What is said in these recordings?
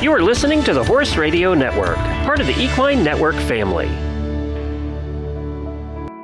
You are listening to the Horse Radio Network, part of the Equine Network family.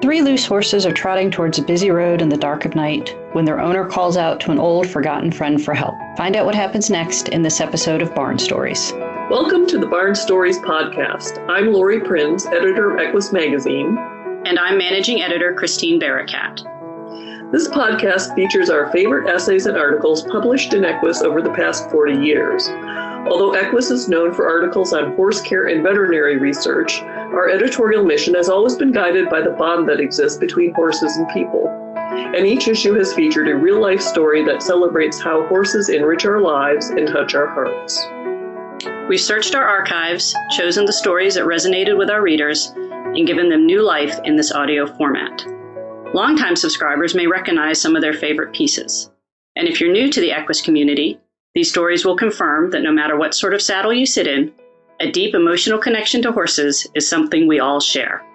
Three loose horses are trotting towards a busy road in the dark of night when their owner calls out to an old, forgotten friend for help. Find out what happens next in this episode of Barn Stories. Welcome to the Barn Stories podcast. I'm Lori Prinz, editor of Equus Magazine. And I'm managing editor Christine Barakat. This podcast features our favorite essays and articles published in Equus over the past 40 years. Although Equus is known for articles on horse care and veterinary research, our editorial mission has always been guided by the bond that exists between horses and people. And each issue has featured a real-life story that celebrates how horses enrich our lives and touch our hearts. We've searched our archives, chosen the stories that resonated with our readers, and given them new life in this audio format. Longtime subscribers may recognize some of their favorite pieces. And if you're new to the Equus community, these stories will confirm that no matter what sort of saddle you sit in, a deep emotional connection to horses is something we all share.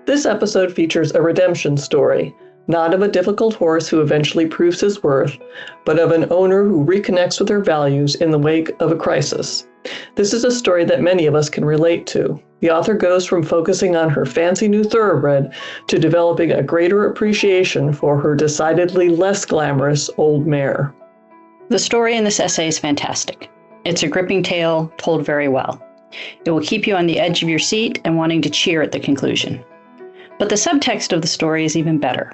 This episode features a redemption story, not of a difficult horse who eventually proves his worth, but of an owner who reconnects with her values in the wake of a crisis. This is a story that many of us can relate to. The author goes from focusing on her fancy new thoroughbred to developing a greater appreciation for her decidedly less glamorous old mare. The story in this essay is fantastic. It's a gripping tale told very well. It will keep you on the edge of your seat and wanting to cheer at the conclusion. But the subtext of the story is even better.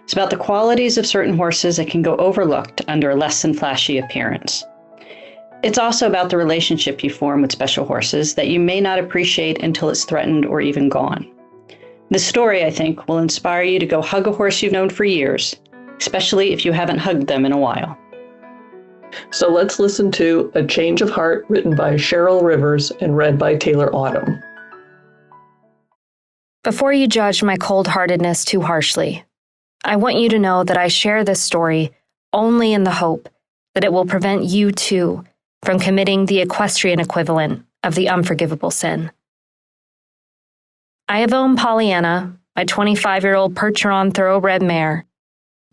It's about the qualities of certain horses that can go overlooked under a less than flashy appearance. It's also about the relationship you form with special horses that you may not appreciate until it's threatened or even gone. This story, I think, will inspire you to go hug a horse you've known for years, especially if you haven't hugged them in a while. So let's listen to A Change of Heart, written by Cheryl Rivers and read by Taylor Autumn. Before you judge my cold-heartedness too harshly, I want you to know that I share this story only in the hope that it will prevent you, too, from committing the equestrian equivalent of the unforgivable sin. I have owned Pollyanna, my 25-year-old Percheron thoroughbred mare,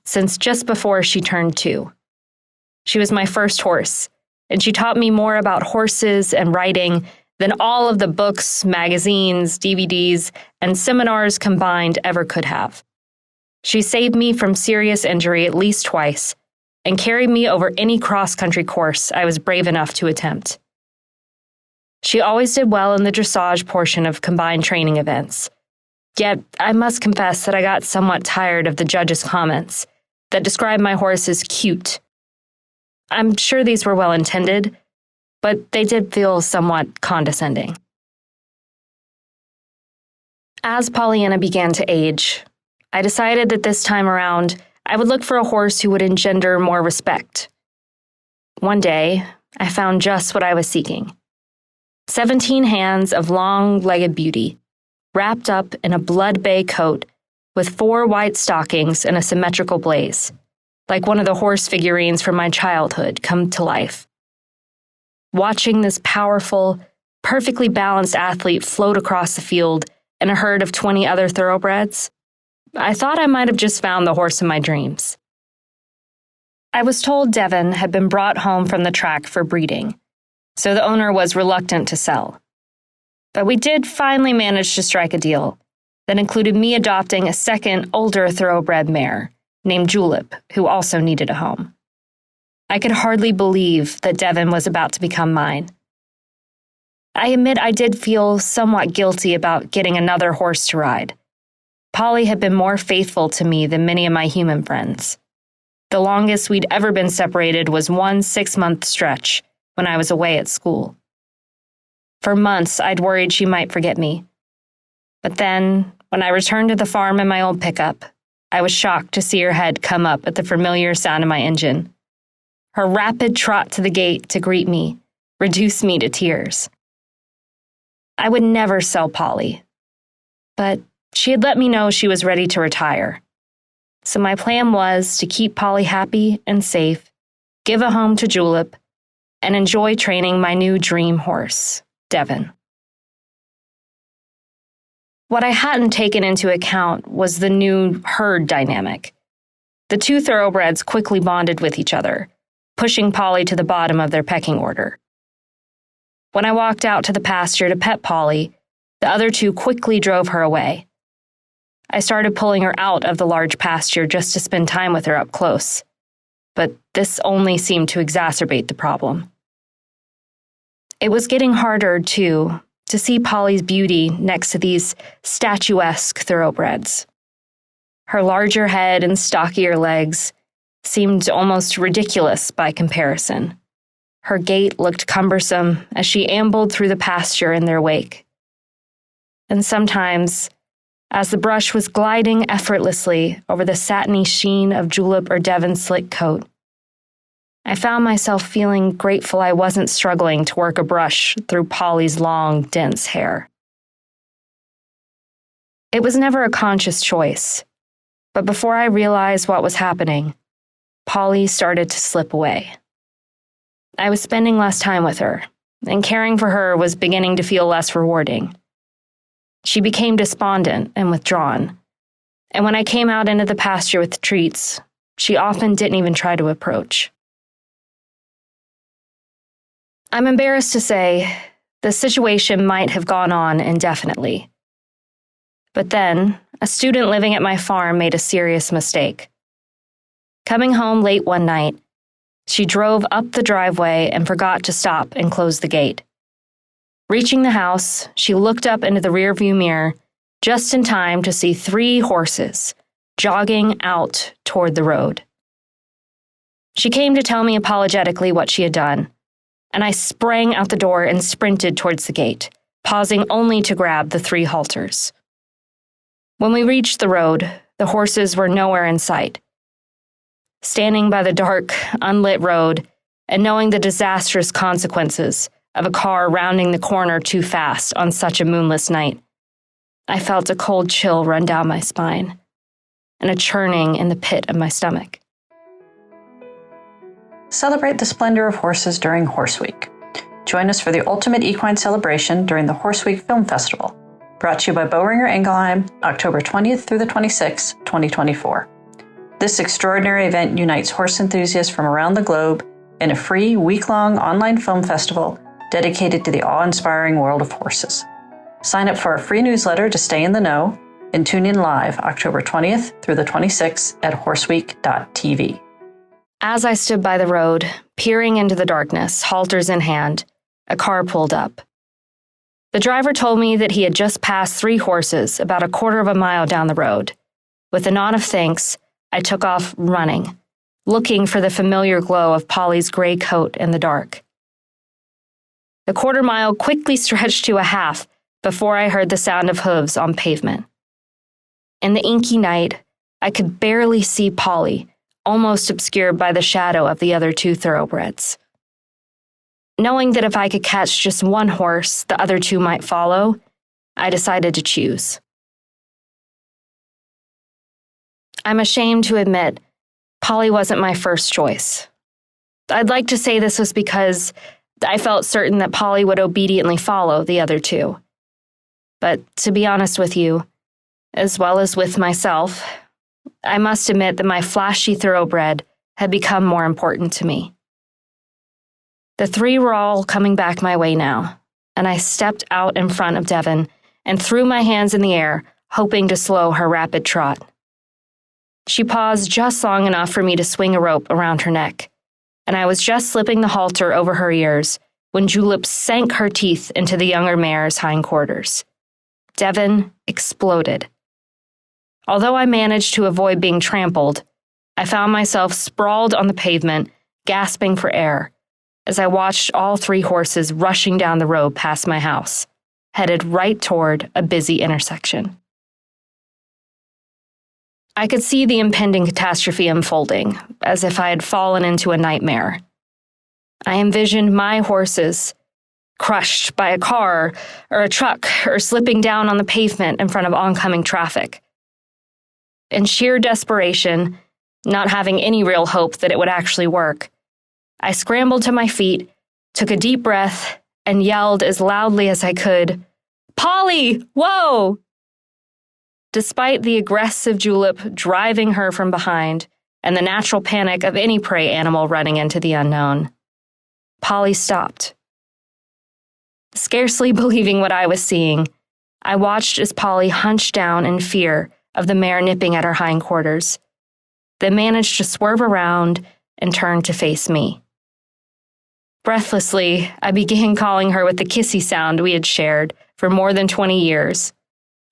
since just before she turned 2. She was my first horse, and she taught me more about horses and riding than all of the books, magazines, DVDs, and seminars combined ever could have. She saved me from serious injury at least twice and carried me over any cross-country course I was brave enough to attempt. She always did well in the dressage portion of combined training events. Yet, I must confess that I got somewhat tired of the judges' comments that described my horse as cute. I'm sure these were well intended, but they did feel somewhat condescending. As Pollyanna began to age, I decided that this time around, I would look for a horse who would engender more respect. One day, I found just what I was seeking. 17 hands of long-legged beauty, wrapped up in a blood bay coat with 4 white stockings and a symmetrical blaze, like one of the horse figurines from my childhood come to life. Watching this powerful, perfectly balanced athlete float across the field in a herd of 20 other thoroughbreds, I thought I might have just found the horse of my dreams. I was told Devon had been brought home from the track for breeding, so the owner was reluctant to sell. But we did finally manage to strike a deal that included me adopting a second, older thoroughbred mare named Julep, who also needed a home. I could hardly believe that Devon was about to become mine. I admit I did feel somewhat guilty about getting another horse to ride. Polly had been more faithful to me than many of my human friends. The longest we'd ever been separated was one 6-month stretch when I was away at school. For months, I'd worried she might forget me. But then, when I returned to the farm in my old pickup, I was shocked to see her head come up at the familiar sound of my engine. Her rapid trot to the gate to greet me reduced me to tears. I would never sell Polly, but she had let me know she was ready to retire. So my plan was to keep Polly happy and safe, give a home to Julep, and enjoy training my new dream horse, Devon. What I hadn't taken into account was the new herd dynamic. The 2 thoroughbreds quickly bonded with each other, pushing Polly to the bottom of their pecking order. When I walked out to the pasture to pet Polly, the other two quickly drove her away. I started pulling her out of the large pasture just to spend time with her up close, but this only seemed to exacerbate the problem. It was getting harder, too, to see Polly's beauty next to these statuesque thoroughbreds. Her larger head and stockier legs seemed almost ridiculous by comparison. Her gait looked cumbersome as she ambled through the pasture in their wake. And sometimes, as the brush was gliding effortlessly over the satiny sheen of Julep or Devon's slick coat, I found myself feeling grateful I wasn't struggling to work a brush through Polly's long, dense hair. It was never a conscious choice, but before I realized what was happening, Polly started to slip away. I was spending less time with her, and caring for her was beginning to feel less rewarding. She became despondent and withdrawn, and when I came out into the pasture with treats, she often didn't even try to approach. I'm embarrassed to say the situation might have gone on indefinitely. But then, a student living at my farm made a serious mistake. Coming home late one night, she drove up the driveway and forgot to stop and close the gate. Reaching the house, she looked up into the rearview mirror just in time to see 3 horses jogging out toward the road. She came to tell me apologetically what she had done, and I sprang out the door and sprinted towards the gate, pausing only to grab the 3 halters. When we reached the road, the horses were nowhere in sight. Standing by the dark, unlit road, and knowing the disastrous consequences of a car rounding the corner too fast on such a moonless night, I felt a cold chill run down my spine and a churning in the pit of my stomach. Celebrate the splendor of horses during Horse Week. Join us for the ultimate equine celebration during the Horse Week Film Festival, brought to you by Boehringer Ingelheim, October 20th through the 26th, 2024. This extraordinary event unites horse enthusiasts from around the globe in a free week-long online film festival dedicated to the awe-inspiring world of horses. Sign up for our free newsletter to stay in the know and tune in live October 20th through the 26th at horseweek.tv. As I stood by the road, peering into the darkness, halters in hand, a car pulled up. The driver told me that he had just passed 3 horses about a quarter of a mile down the road. With a nod of thanks, I took off running, looking for the familiar glow of Polly's gray coat in the dark. The quarter mile quickly stretched to a half before I heard the sound of hooves on pavement. In the inky night, I could barely see Polly, almost obscured by the shadow of the other 2 thoroughbreds. Knowing that if I could catch just one horse, the other 2 might follow, I decided to choose. I'm ashamed to admit, Polly wasn't my first choice. I'd like to say this was because I felt certain that Polly would obediently follow the other 2. But to be honest with you, as well as with myself, I must admit that my flashy thoroughbred had become more important to me. The 3 were all coming back my way now, and I stepped out in front of Devon and threw my hands in the air, hoping to slow her rapid trot. She paused just long enough for me to swing a rope around her neck, and I was just slipping the halter over her ears when Julep sank her teeth into the younger mare's hindquarters. Devon exploded. Although I managed to avoid being trampled, I found myself sprawled on the pavement, gasping for air, as I watched all 3 horses rushing down the road past my house, headed right toward a busy intersection. I could see the impending catastrophe unfolding, as if I had fallen into a nightmare. I envisioned my horses crushed by a car or a truck or slipping down on the pavement in front of oncoming traffic. In sheer desperation, not having any real hope that it would actually work, I scrambled to my feet, took a deep breath, and yelled as loudly as I could, "Polly, whoa!" Despite the aggressive Julep driving her from behind and the natural panic of any prey animal running into the unknown, Polly stopped. Scarcely believing what I was seeing, I watched as Polly hunched down in fear of the mare nipping at her hindquarters, then managed to swerve around and turn to face me. Breathlessly, I began calling her with the kissy sound we had shared for more than 20 years,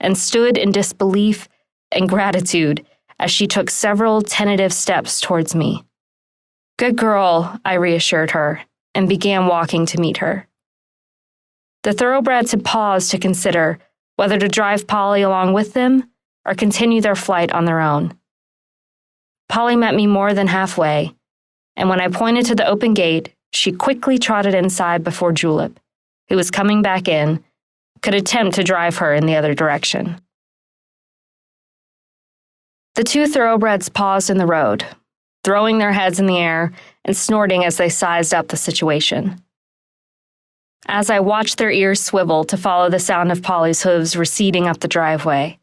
and stood in disbelief and gratitude as she took several tentative steps towards me. "Good girl," I reassured her, and began walking to meet her. The thoroughbreds had paused to consider whether to drive Polly along with them or continue their flight on their own. Polly met me more than halfway, and when I pointed to the open gate, she quickly trotted inside before Julep, who was coming back in, could attempt to drive her in the other direction. The two thoroughbreds paused in the road, throwing their heads in the air and snorting as they sized up the situation. As I watched their ears swivel to follow the sound of Polly's hooves receding up the driveway,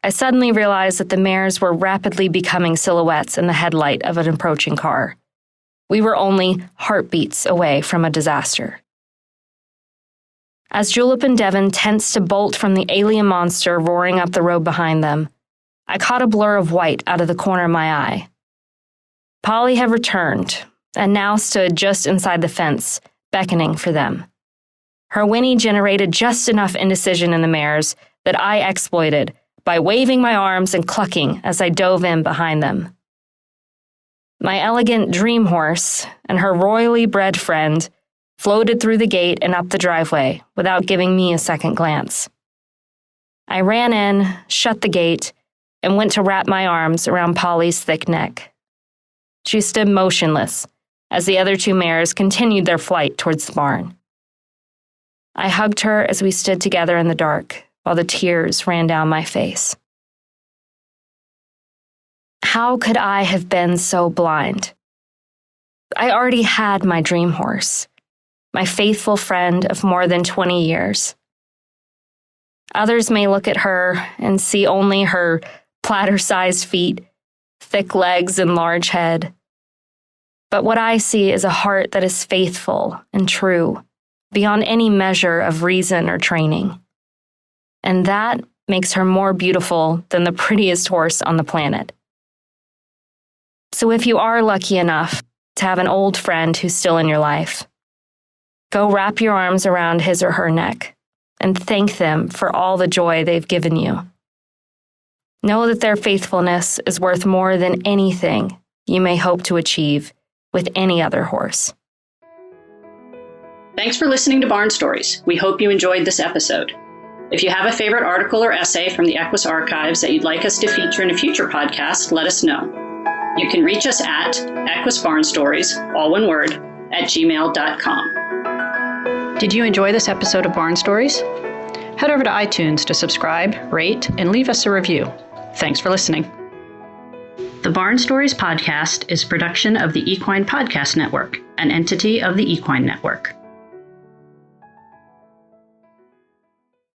I suddenly realized that the mares were rapidly becoming silhouettes in the headlight of an approaching car. We were only heartbeats away from a disaster. As Julep and Devon tensed to bolt from the alien monster roaring up the road behind them, I caught a blur of white out of the corner of my eye. Polly had returned, and now stood just inside the fence, beckoning for them. Her whinny generated just enough indecision in the mares that I exploited by waving my arms and clucking as I dove in behind them. My elegant dream horse and her royally bred friend floated through the gate and up the driveway without giving me a second glance. I ran in, shut the gate, and went to wrap my arms around Polly's thick neck. She stood motionless as the other two mares continued their flight towards the barn. I hugged her as we stood together in the dark, while the tears ran down my face. How could I have been so blind? I already had my dream horse, my faithful friend of more than 20 years. Others may look at her and see only her platter-sized feet, thick legs, and large head. But what I see is a heart that is faithful and true, beyond any measure of reason or training. And that makes her more beautiful than the prettiest horse on the planet. So if you are lucky enough to have an old friend who's still in your life, go wrap your arms around his or her neck and thank them for all the joy they've given you. Know that their faithfulness is worth more than anything you may hope to achieve with any other horse. Thanks for listening to Barn Stories. We hope you enjoyed this episode. If you have a favorite article or essay from the Equus archives that you'd like us to feature in a future podcast, let us know. You can reach us at equusbarnstories, all one word, @gmail.com. Did you enjoy this episode of Barn Stories? Head over to iTunes to subscribe, rate, and leave us a review. Thanks for listening. The Barn Stories podcast is a production of the Equine Podcast Network, an entity of the Equine Network.